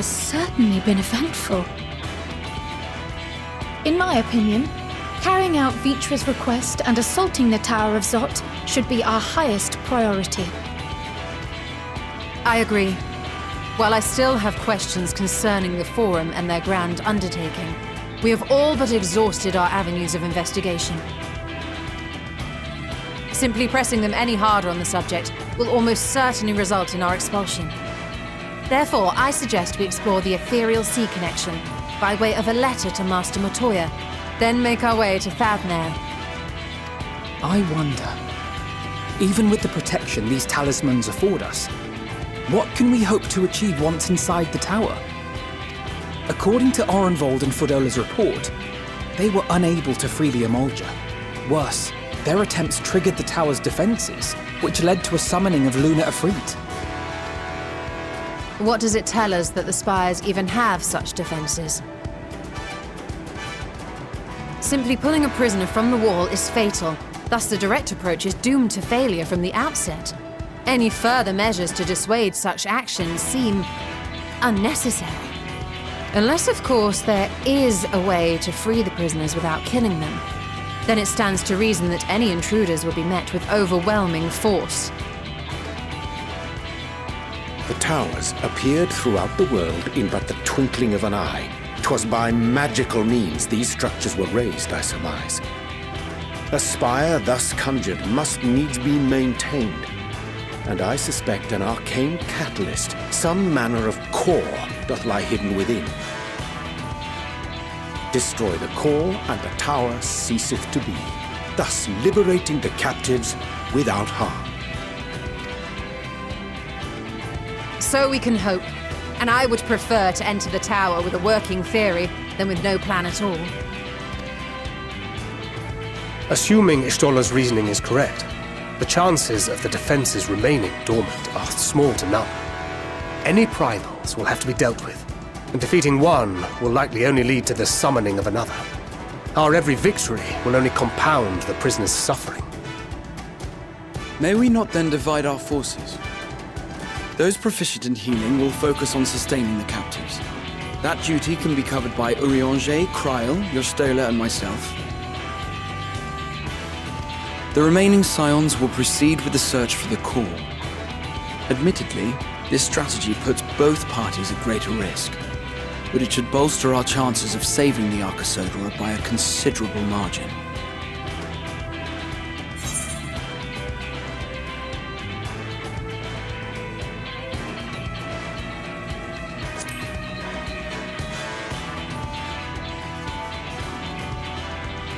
has certainly been eventful. In my opinion, carrying out Vitra's request and assaulting the Tower of Zot should be our highest priority. I agree. While I still have questions concerning the Forum and their grand undertaking, we have all but exhausted our avenues of investigation. Simply pressing them any harder on the subject will almost certainly result in our expulsion. Therefore, I suggest we explore the ethereal sea connection by way of a letter to Master Motoya, then make our way to Thavnair. I wonder, even with the protection these talismans afford us, what can we hope to achieve once inside the tower? According to Orenvold and Frodola's report, they were unable to free the Emolja. Worse, their attempts triggered the tower's defenses, which led to a summoning of Luna Ifrit. What does it tell us that the Spires even have such defenses? Simply pulling a prisoner from the wall is fatal, thus the direct approach is doomed to failure from the outset. Any further measures to dissuade such actions seem unnecessary. Unless, of course, there is a way to free the prisoners without killing them. Then it stands to reason that any intruders will be met with overwhelming force. The towers appeared throughout the world in but the twinkling of an eye. 'Twas by magical means these structures were raised, I surmise. A spire thus conjured must needs be maintained, and I suspect an arcane catalyst, some manner of core, doth lie hidden within. Destroy the core, and the tower ceaseth to be, thus liberating the captives without harm. So we can hope, and I would prefer to enter the tower with a working theory than with no plan at all. Assuming Ishtola's reasoning is correct, the chances of the defenses remaining dormant are small to none. Any primals will have to be dealt with, and defeating one will likely only lead to the summoning of another. Our every victory will only compound the prisoner's suffering. May we not then divide our forces? Those proficient in healing will focus on sustaining the captives. That duty can be covered by Urianger, Kryl, Yostola, and myself. The remaining scions will proceed with the search for the core. Admittedly, this strategy puts both parties at greater risk, but it should bolster our chances of saving the Arcosodora by a considerable margin.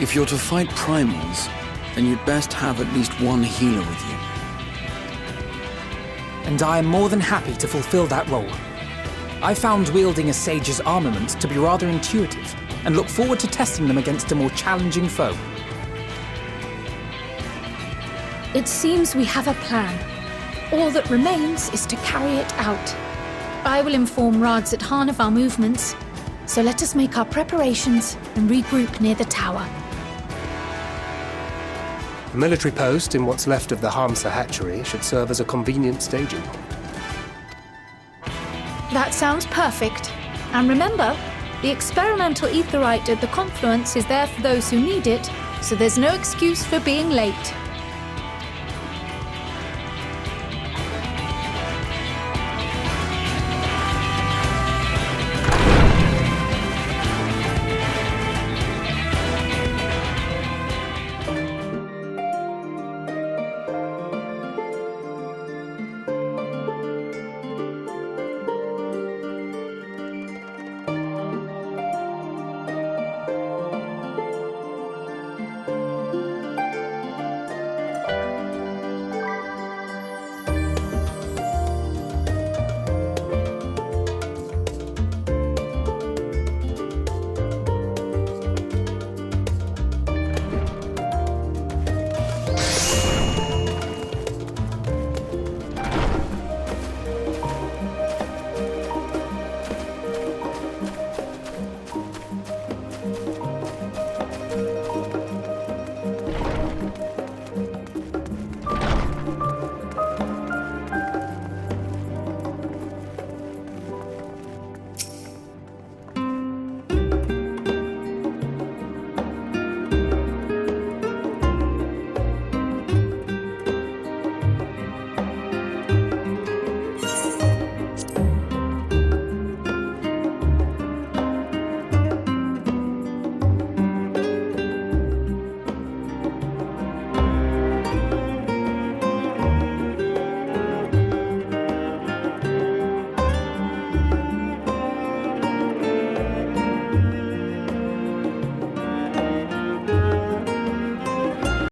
If you're to fight primals, then you'd best have at least one healer with you. And I am more than happy to fulfill that role. I found wielding a sage's armaments to be rather intuitive, and look forward to testing them against a more challenging foe. It seems we have a plan. All that remains is to carry it out. I will inform Rads at Han of our movements, so let us make our preparations and regroup near the tower. A military post in what's left of the Hamsa hatchery should serve as a convenient staging point. That sounds perfect. And remember, the experimental aetheryte at the confluence is there for those who need it, so there's no excuse for being late.